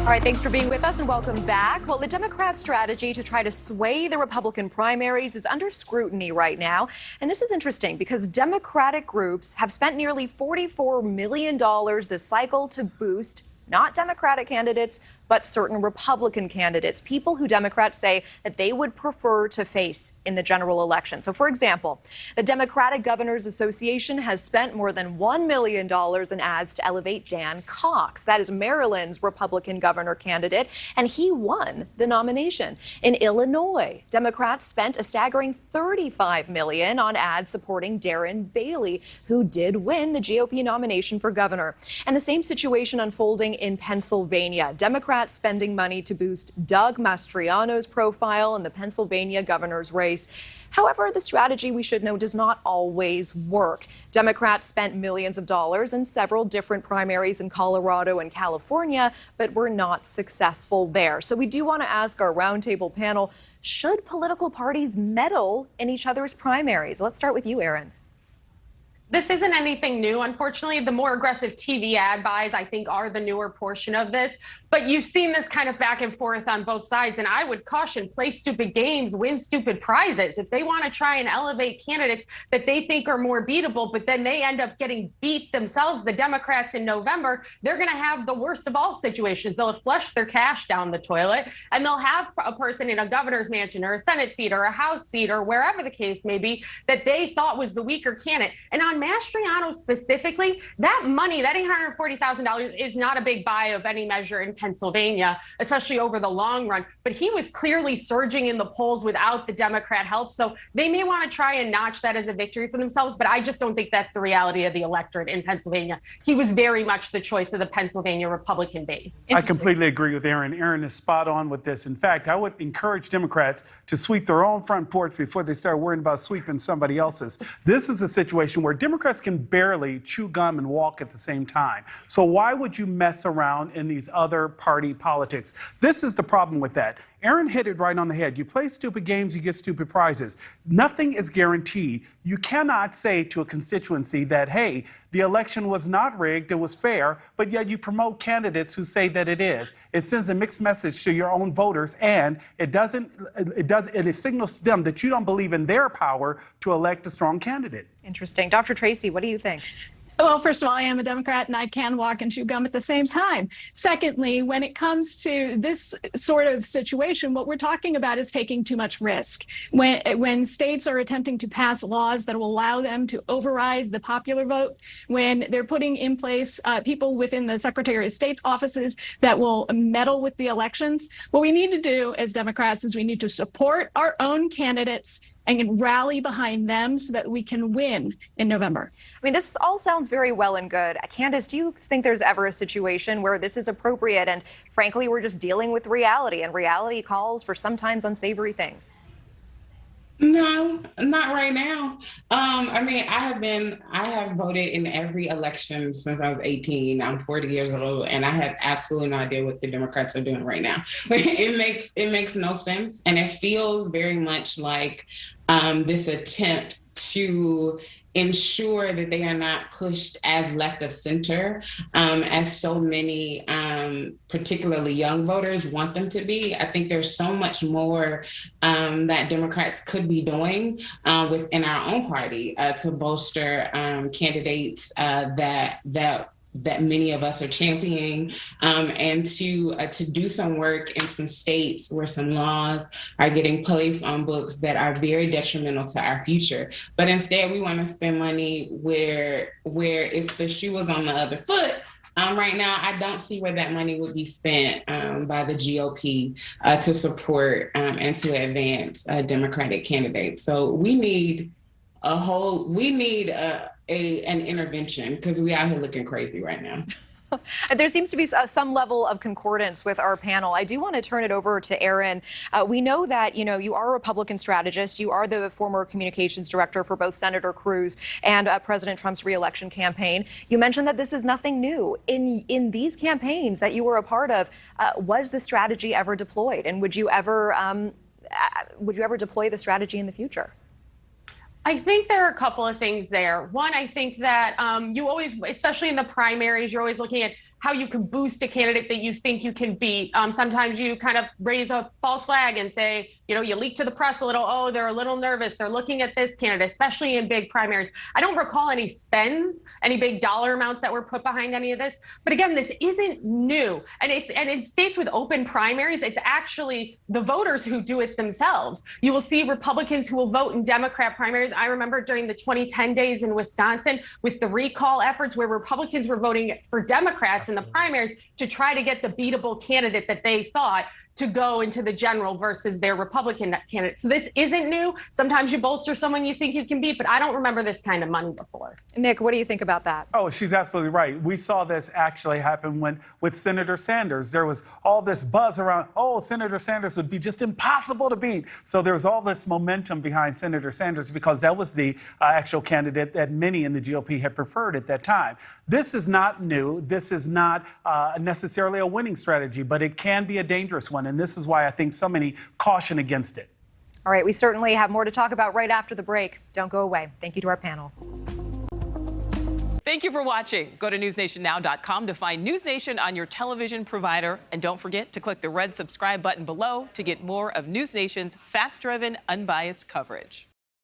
All right, thanks for being with us and welcome back. Well, the Democrat strategy to try to sway the Republican primaries is under scrutiny right now. And this is interesting because Democratic groups have spent nearly $44 million this cycle to boost not Democratic candidates, but certain Republican candidates, people who Democrats say that they would prefer to face in the general election. So, for example, the Democratic Governors Association has spent more than $1 million in ads to elevate Dan Cox. That is Maryland's Republican governor candidate, and he won the nomination. In Illinois, Democrats spent a staggering $35 million on ads supporting Darren Bailey, who did win the GOP nomination for governor. And the same situation unfolding in Pennsylvania. Democrats spending money to boost Doug Mastriano's profile in the Pennsylvania governor's race. However, the strategy, we should know, does not always work. Democrats spent millions of dollars in several different primaries in Colorado and California, but were not successful there. So we do want to ask our roundtable panel, should political parties meddle in each other's primaries? Let's start with you, Erin. This isn't anything new. Unfortunately, the more aggressive TV ad buys, I think, are the newer portion of this. But you've seen this kind of back and forth on both sides. And I would caution, play stupid games, win stupid prizes. If they want to try and elevate candidates that they think are more beatable, but then they end up getting beat themselves, the Democrats in November, they're going to have the worst of all situations. They'll have flushed their cash down the toilet, and they'll have a person in a governor's mansion or a Senate seat or a House seat or wherever the case may be that they thought was the weaker candidate. And on Mastriano specifically, that money, that $840,000 is not a big buy of any measure in Pennsylvania, especially over the long run. But he was clearly surging in the polls without the Democrat help. So they may want to try and notch that as a victory for themselves. But I just don't think that's the reality of the electorate in Pennsylvania. He was very much the choice of the Pennsylvania Republican base. I completely agree with Erin. Erin is spot on with this. In fact, I would encourage Democrats to sweep their own front porch before they start worrying about sweeping somebody else's. This is a situation where Democrats can barely chew gum and walk at the same time. So why would you mess around in these other party politics? This is the problem with that. Erin hit it right on the head. You play stupid games, you get stupid prizes. Nothing is guaranteed. You cannot say to a constituency that, hey, the election was not rigged, it was fair, but yet you promote candidates who say that it is. It sends a mixed message to your own voters, and it signals to them that you don't believe in their power to elect a strong candidate. Interesting. Dr. Tracy, what do you think? Well, first of all, I am a Democrat and I can walk and chew gum at the same time. Secondly, when it comes to this sort of situation, what we're talking about is taking too much risk. When states are attempting to pass laws that will allow them to override the popular vote, when they're putting in place people within the Secretary of State's offices that will meddle with the elections, what we need to do as Democrats is we need to support our own candidates and rally behind them so that we can win in November. I mean, this all sounds very well and good. Candice, do you think there's ever a situation where this is appropriate and, frankly, we're just dealing with reality and reality calls for sometimes unsavory things? No, not right now. I mean, I have voted in every election since I was 18. I'm 40 years old, and I have absolutely no idea what the Democrats are doing right now. It makes no sense, and it feels very much like this attempt to ensure that they are not pushed as left of center as so many, particularly young voters, want them to be. I think there's so much more that Democrats could be doing within our own party to bolster candidates that many of us are championing, and to do some work in some states where some laws are getting placed on books that are very detrimental to our future. But instead, we want to spend money where if the shoe was on the other foot, right now, I don't see where that money would be spent by the GOP to support and to advance Democratic candidates. So we need an intervention because we out here looking crazy right now. There seems to be some level of concordance with our panel. I do want to turn it over to Erin. We know that, you are a Republican strategist. You are the former communications director for both Senator Cruz and President Trump's reelection campaign. You mentioned that this is nothing new. In these campaigns that you were a part of, was the strategy ever deployed? And would you ever deploy the strategy in the future? I think there are a couple of things there. One, I think that you always, especially in the primaries, you're always looking at how you can boost a candidate that you think you can beat. Sometimes you kind of raise a false flag and say, you leak to the press a little, oh, they're a little nervous. They're looking at this candidate, especially in big primaries. I don't recall any spends, any big dollar amounts that were put behind any of this. But again, this isn't new. And in states with open primaries, it's actually the voters who do it themselves. You will see Republicans who will vote in Democrat primaries. I remember during the 2010 days in Wisconsin with the recall efforts where Republicans were voting for Democrats in the primaries to try to get the beatable candidate that they thought to go into the general versus their Republican candidate. So this isn't new. Sometimes you bolster someone you think you can beat, but I don't remember this kind of money before. Nick, what do you think about that? Oh, she's absolutely right. We saw this actually happen with Senator Sanders. There was all this buzz around, oh, Senator Sanders would be just impossible to beat. So there was all this momentum behind Senator Sanders because that was the actual candidate that many in the GOP had preferred at that time. This is not new. This is not necessarily a winning strategy, but it can be a dangerous one. And this is why I think so many caution against it. All right, we certainly have more to talk about right after the break. Don't go away. Thank you to our panel. Thank you for watching. Go to newsnationnow.com to find NewsNation on your television provider. And don't forget to click the red subscribe button below to get more of NewsNation's fact-driven, unbiased coverage.